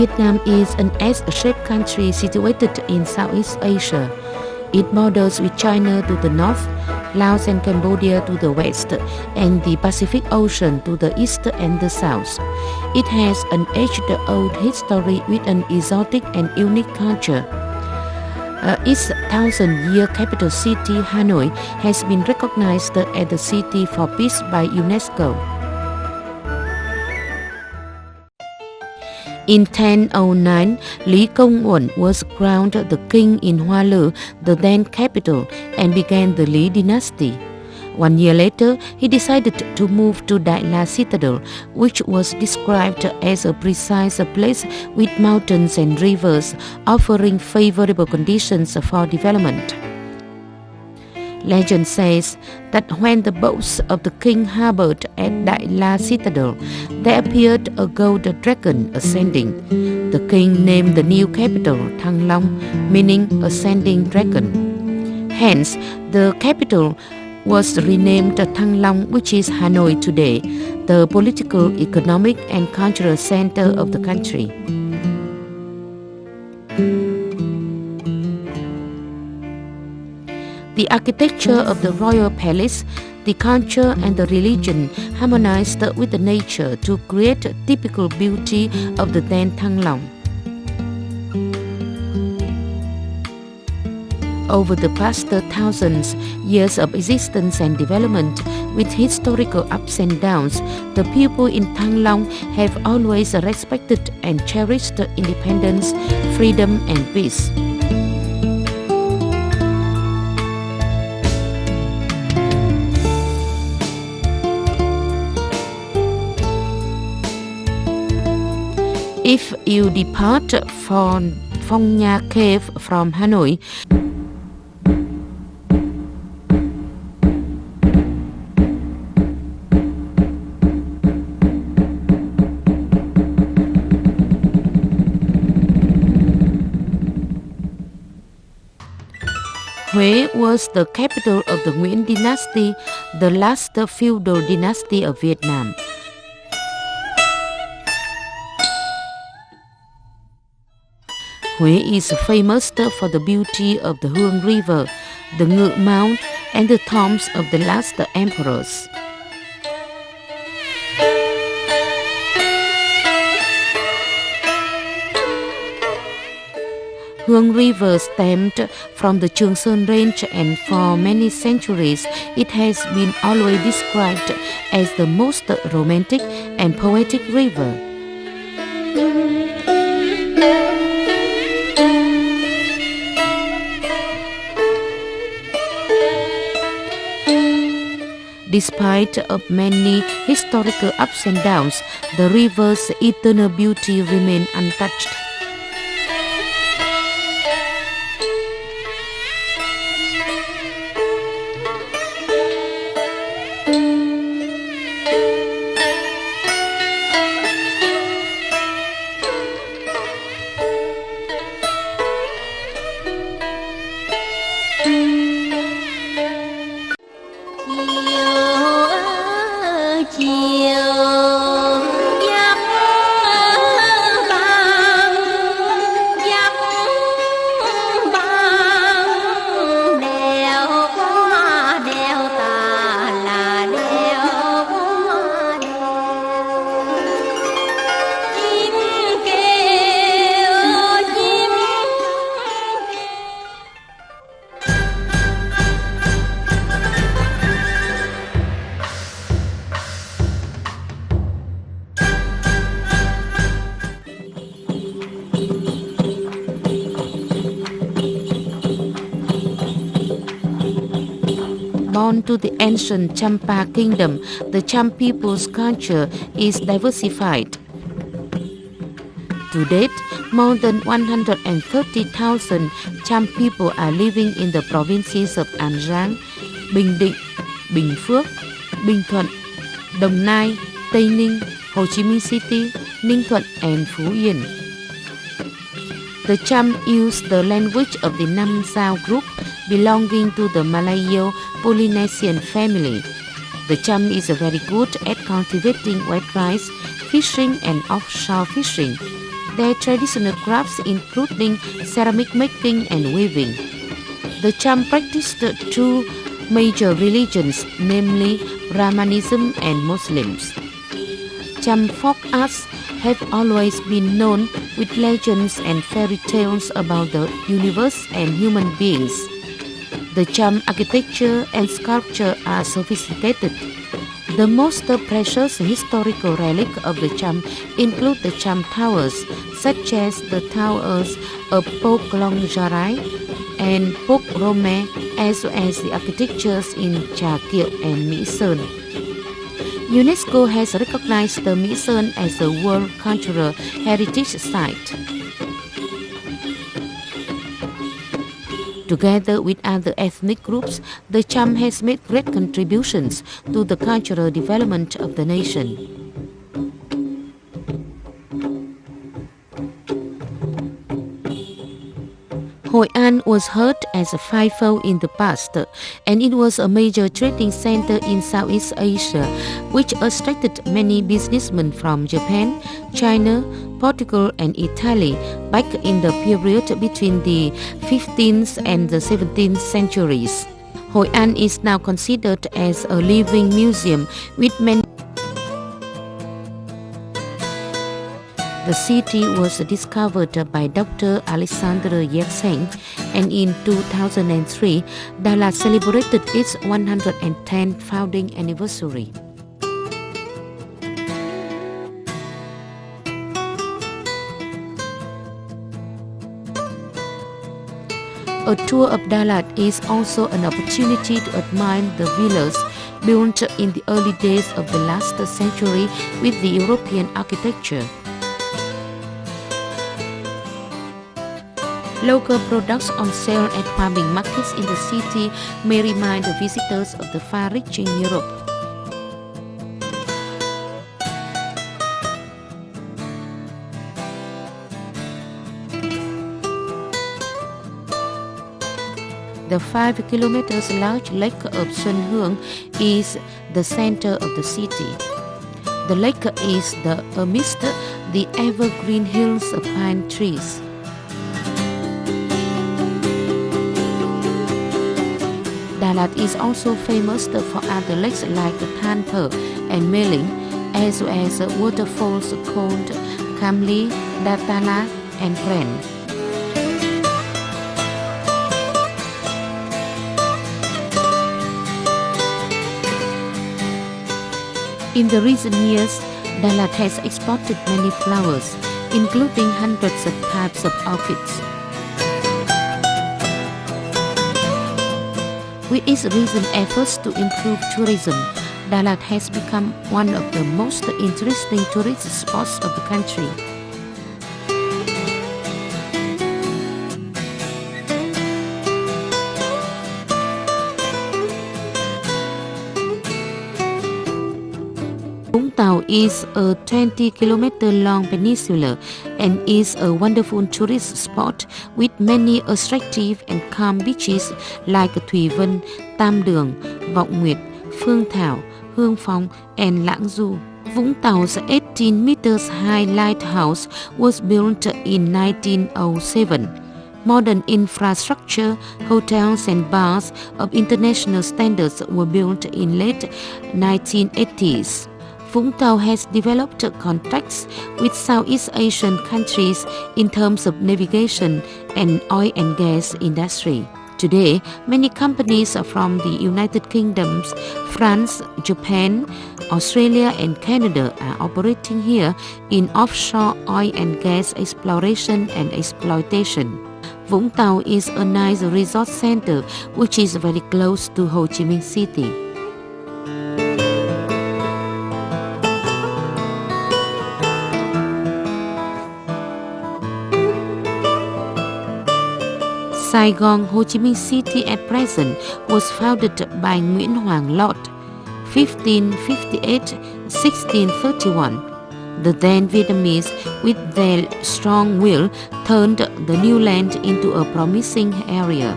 Vietnam is an S-shaped country situated in Southeast Asia. It borders with China to the north, Laos and Cambodia to the west, and the Pacific Ocean to the east and the south. It has an age-old history with an exotic and unique culture. Its 1,000-year capital city, Hanoi, has been recognized as the City for Peace by UNESCO. In 1009, Lý Công Uẩn was crowned the king in Hoa Lư, the then capital, and began the Lý dynasty. 1 year later, he decided to move to Đại La Citadel, which was described as a precise place with mountains and rivers, offering favorable conditions for development. Legend says that when the boats of the king harbored at Đại La Citadel, there appeared a gold dragon ascending. The king named the new capital Thăng Long, meaning ascending dragon. Hence, the capital was renamed Thăng Long, which is Hanoi today, the political, economic, and cultural center of the country. The architecture of the royal palace, the culture and the religion harmonized with the nature to create typical beauty of the then Thăng Long. Over the past thousands years of existence and development, with historical ups and downs, the people in Thăng Long have always respected and cherished independence, freedom, and peace. If you depart from Phong Nha Cave from Hanoi, Huế was the capital of the Nguyễn dynasty, the last feudal dynasty of Vietnam. Huế is famous for the beauty of the Hương River, the Ngự Mount, and the tombs of the last emperors. Hương River stemmed from the Trường Sơn Range, and for many centuries it has been always described as the most romantic and poetic river. Despite of many historical ups and downs, the river's eternal beauty remains untouched. Born to the ancient Champa kingdom, the Cham people's culture is diversified. To date, more than 130,000 Cham people are living in the provinces of An Giang, Bình Định, Bình Phước, Bình Thuận, Đồng Nai, Tây Ninh, Hồ Chí Minh City, Ninh Thuận, and Phú Yên. The Cham use the language of the Nam Giao group belonging to the Malayo-Polynesian family. The Cham is very good at cultivating wet rice, fishing and offshore fishing. their traditional crafts including ceramic making and weaving. The Cham practiced two major religions, namely Brahmanism and Muslims. Cham folk arts have always been known with legends and fairy tales about the universe and human beings. The Cham architecture and sculpture are sophisticated. The most precious historical relic of the Cham include the Cham towers, such as the towers of Pok Long Jarai and Pok Rome, as well as the architectures in Cha Kiệu and Mỹ Sơn. UNESCO has recognized the Mỹ Sơn as a World Cultural Heritage Site. Together with other ethnic groups, the Cham has made great contributions to the cultural development of the nation. Hội An was heard as a FIFO in the past, and it was a major trading center in Southeast Asia, which attracted many businessmen from Japan, China, Portugal, and Italy back in the period between the 15th and the 17th centuries. Hội An is now considered as a living museum with many. The city was discovered by Dr. Alexander Yersin, and in 2003, Đà Lạt celebrated its 110th founding anniversary. A tour of Đà Lạt is also an opportunity to admire the villas built in the early days of the last century with the European architecture. Local products on sale at farming markets in the city may remind the visitors of the far-reaching Europe. The 5 kilometers large lake of Xuân Hương is the center of the city. The lake is amidst the evergreen hills of pine trees. Đà Lạt is also famous for other lakes like Than Thở and Mê Linh, as well as waterfalls called Cam Ly, Đa Ta La, and Pren. In the recent years, Đà Lạt has exported many flowers, including hundreds of types of orchids. With its recent efforts to improve tourism, Đà Lạt has become one of the most interesting tourist spots of the country. Vũng Tàu is a 20-kilometer long peninsula and is a wonderful tourist spot with many attractive and calm beaches like Thủy Vân, Tam Đường, Vọng Nguyệt, Phương Thảo, Hương Phong, and Lãng Du. Vũng Tau's 18 meters high lighthouse was built in 1907. Modern infrastructure, hotels and bars of international standards were built in late 1980s. Vũng Tàu has developed contacts with Southeast Asian countries in terms of navigation and oil and gas industry. Today, many companies from the United Kingdom, France, Japan, Australia, and Canada are operating here in offshore oil and gas exploration and exploitation. Vũng Tàu is a nice resort center which is very close to Ho Chi Minh City. Saigon, Ho Chi Minh City at present was founded by Nguyễn Hoàng Lọt, 1558-1631. The then Vietnamese, with their strong will, turned the new land into a promising area.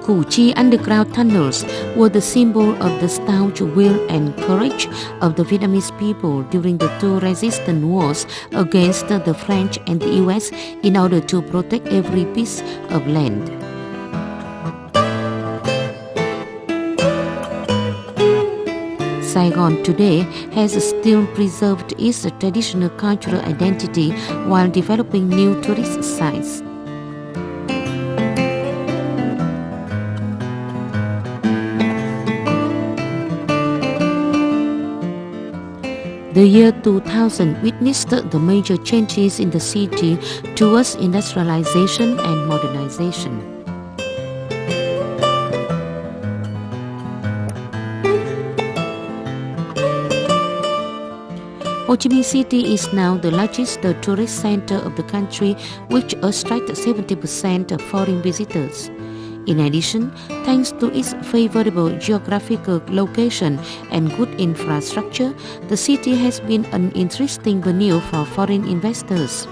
Củ Chi underground tunnels were the symbol of the staunch will and courage of the Vietnamese people during the two resistance wars against the French and the US in order to protect every piece of land. Saigon today has still preserved its traditional cultural identity while developing new tourist sites. The year 2000 witnessed the major changes in the city towards industrialization and modernization. Ho Chi Minh City is now the largest tourist center of the country, which attracts 70% of foreign visitors. In addition, thanks to its favorable geographical location and good infrastructure, the city has been an interesting venue for foreign investors.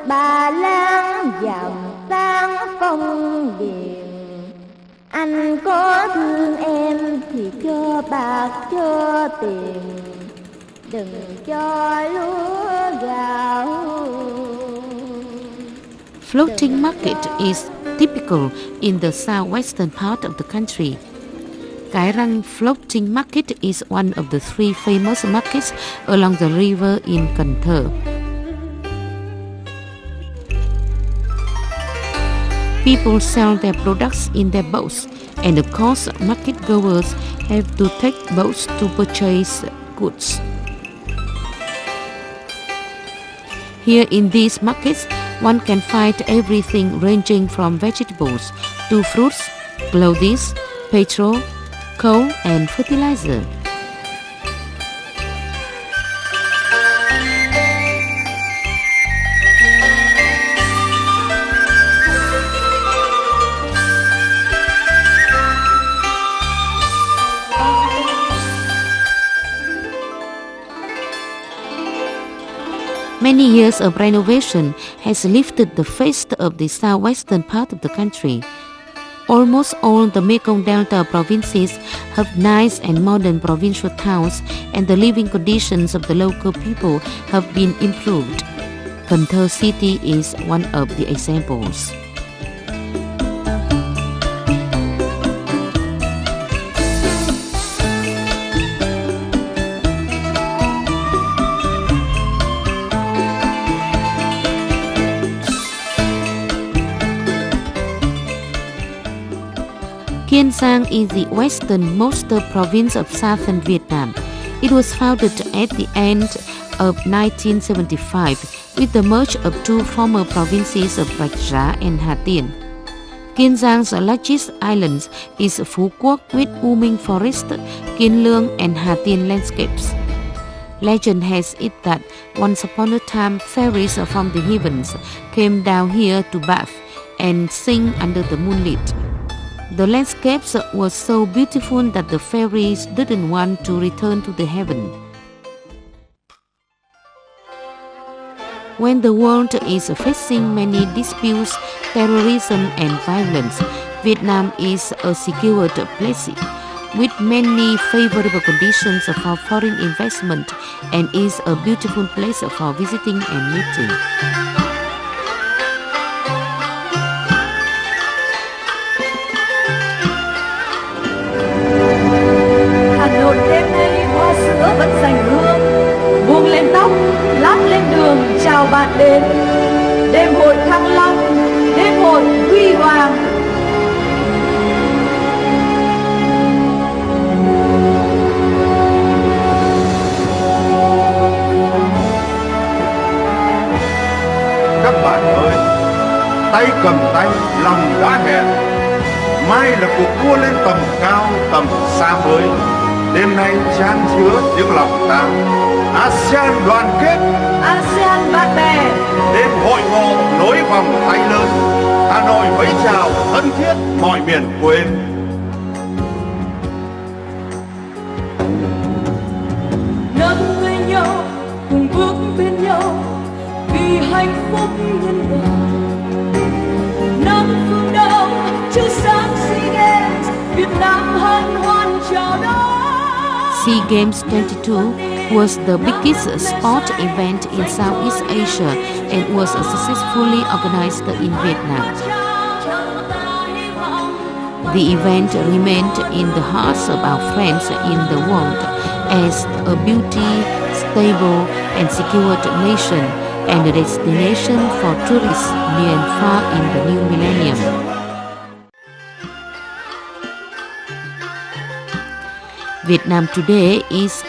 Bà lang dòng sang phong điền, anh có thương em thì cho bạc cho tiền, đừng cho lúa gạo. Floating market is typical in the southwestern part of the country. Cái Răng Floating Market is one of the three famous markets along the river in Cần Thơ. People sell their products in their boats, and of course, market goers have to take boats to purchase goods. Here in these markets, one can find everything ranging from vegetables to fruits, clothes, petrol, coal, and fertilizer. Many years of renovation has lifted the face of the southwestern part of the country. Almost all the Mekong Delta provinces have nice and modern provincial towns, and the living conditions of the local people have been improved. Cần Thơ City is one of the examples. Kiên Giang is the westernmost province of southern Vietnam. It was founded at the end of 1975 with the merge of two former provinces of Rạch Giá and Hà Tiên. Kiên Giang's largest island is Phú Quốc with U Minh Forest, Kiên Lương and Hà Tiên landscapes. Legend has it that once upon a time fairies from the heavens came down here to bath and sing under the moonlight. The landscapes were so beautiful that the fairies didn't want to return to the heaven. When the world is facing many disputes, terrorism and violence, Vietnam is a secured place with many favorable conditions for foreign investment and is a beautiful place for visiting and meeting. Vẫn dành hương buông lên tóc, lát lên đường chào bạn đến. Đêm hội Thăng Long, đêm hội huy hoàng. Các bạn ơi, tay cầm tay lòng đã hẹn, mai là cuộc đua lên tầm cao, tầm xa mới. Đêm nay chan chứa những lòng ta. ASEAN đoàn kết, ASEAN bạn bè. đêm hội ngộ nối vòng tay lớn. Hà Nội vẫy chào thân thiết mọi miền quê. Nâng lấy nhau cùng bước bên nhau vì hạnh phúc nhân loại. Năm phương Đông chiếu sáng SEA Games, Việt Nam hân hoan chào đón. SEA Games 22 was the biggest sport event in Southeast Asia and was successfully organized in Vietnam. The event remained in the hearts of our friends in the world as a beauty, stable and secured nation and a destination for tourists near and far in the new millennium. Vietnam today is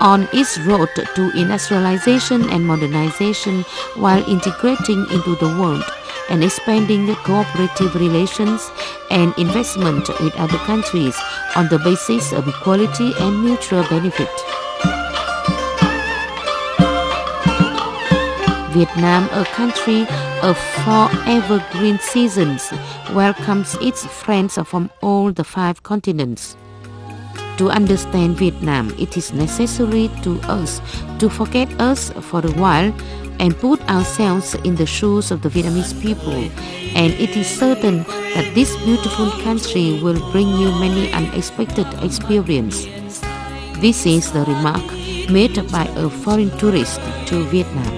on its road to industrialization and modernization while integrating into the world and expanding cooperative relations and investment with other countries on the basis of equality and mutual benefit. Vietnam, a country of 4 evergreen seasons, welcomes its friends from all the 5 continents. To understand Vietnam, it is necessary to us to forget us for a while and put ourselves in the shoes of the Vietnamese people. And it is certain that this beautiful country will bring you many unexpected experiences. This is the remark made by a foreign tourist to Vietnam.